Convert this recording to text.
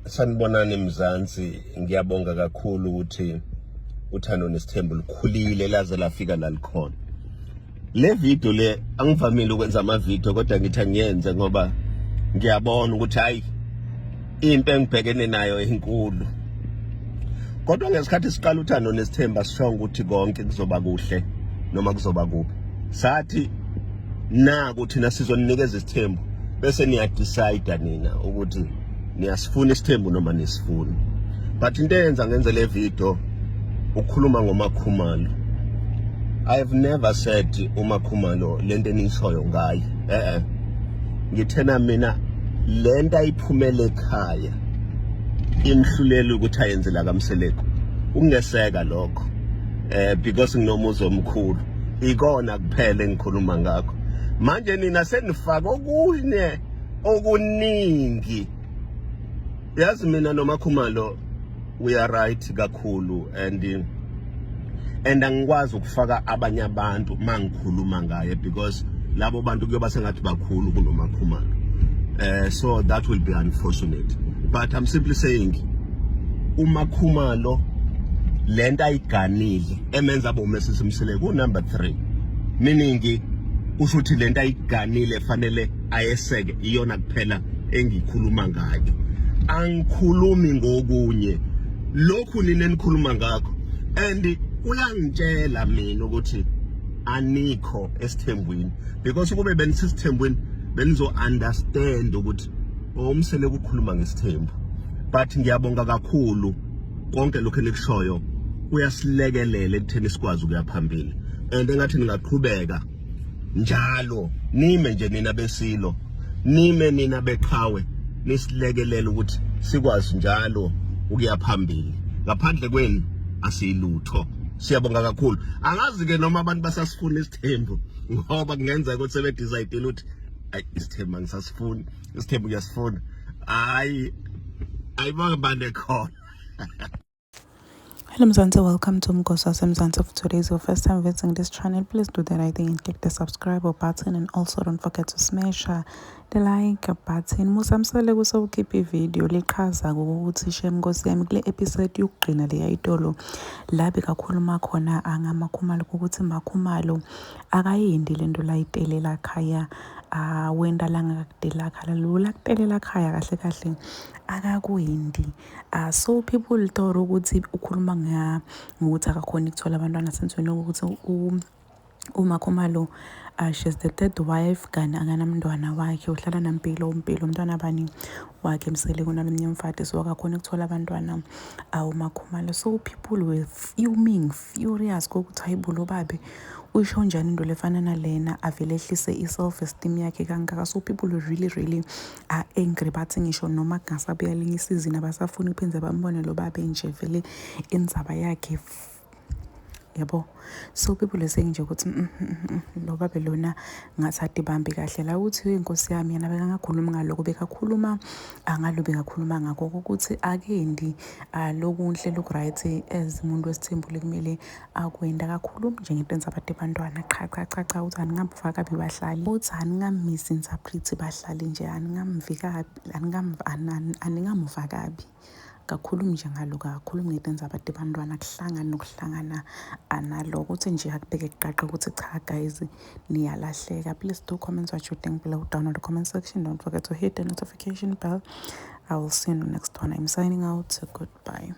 Sanibonani Mzansi, ngiyabonga kakhulu ukuthi uthando nesithembu likhulile laze lafika la likhona. Le video le angivamile ukwenza ama-video kodwa ngithi ngiyenze ngoba ngiyabona ukuthi hayi into engibhekene nayo enkulu. Kodwa ngesikhathi siqala uthando nesithembu sishonga ukuthi konke kuzoba kuhle noma kuzoba kubi. Sathi naku thina sizoninikeza isithembu bese niyadecide nina ukuthi niyasifuna isithembu noma nisifuni. But into eyenza ngenze le video ukukhuluma ngoMakhumalo. I have never said uMakhumalo lento enishoyo ngaye. Ngithena mina lento ayiphumele ekhaya imhlulela ukuthi ayenze la kaMseleko. Ungeseka lokho. Because nginomuzi omkhulu. Ikona kuphela engikhuluma ngakho. Manje nina senifaka okunye okuningi. Yazi mina noMakhumalo we are right kakhulu and angikwazi ukufaka abanye abantu mangikhuluma ngaye because labo bantu kuyoba sengathi bakhulu kunoMakhumalo. So that will be unfortunate. But I'm simply saying uMakhumalo lento ayiganile emenza bomesisi Mseleko number 3. Meaning ushuthi lento ayiganile fanele ayeseke iyona kuphela engikhuluma ngayo. Angikhulumi ngokunye lokhu nina enikhuluma ngakho and uyangitshela mina ukuthi anikho esithembweni because kube benisisithembweni benizo understand ukuthi uMseleko ukukhuluma ngesithembu. But ngiyabonga kakhulu konke lokho enikushoyo uyasilekelela ekutheni sikwazi ukuya phambili and engathi ningaqhubeka njalo nime nje nina besilo nime nina beqhawe nisilekelela ukuthi sikwazi njalo ukuya phambili. Ngaphandle kwenu asiyilutho. Siyabonga kakhulu. Angazi ke noma abantu basasifuna isithembu ngoba kungenza ukuthi sebe decide ukuthi isithembu angisasifuni, isithembu uyasifuna. Hayi ayibanga khona. Hello Mzansi, welcome to Mgosa Mzansi. If today is your first time visiting this channel, please do the right thing and click the subscribe button, and also don't forget to smash the like button. Musamseleko sewukhipha ivideo lichaza ukuthi Nkosi yami kule episode yokugcina le yayitolo la bekakhuluma khona ngamakhumalo ukuthi Makhumalo akayindi lento la itelela khaya wenda langa kudela khala lula kutelela khaya kahle kahle akakuyindi. So people thought ukuthi ukhuluma ngokuthi akakhona ukuthola abantwana senzweni ukuthi uMakhumalo she's the third wife kanti akanamntwana wakhe uhlala nampilo umntwana bani wakhe Mseleko nalomnye umfati so akakhona ukuthola abantwana uMakhumalo. So people were furious ukuthi hayibulo babe usho njani into lefana nalena avele ehlise i-self esteem yakhe kangaka. So people were really angry bathi ngisho noma kungasabuya linye isizini abasafuna uphenze bambone lo babe nje vele indzaba yakhe yabo. So people are saying nje ukuthi lo babe lona ngathi bambi kahle la uthi inkosi yami yena bekangakhuluma ngaloko bekakhuluma ngalo bekakhuluma ngakho ukuthi akendi lokunhle lokuright as umuntu wesithembu kumele akwenda kakhulu njengento abantu abantwana cha uthi aningambufaka kabi bahlali uthi aningammisinterpret bahlali nje aningamuva kabi kakhulumi nje ngalo kakhulumi ngento abantu abantwana kuhlangana nokuhlangana analoko uthi nje akubheke kuqaqa ukuthi cha guys niyalahleka. Please do comment what you think below down in the comment section. Don't forget to hit the notification bell. I will see you in the next one. I'm signing out. Goodbye.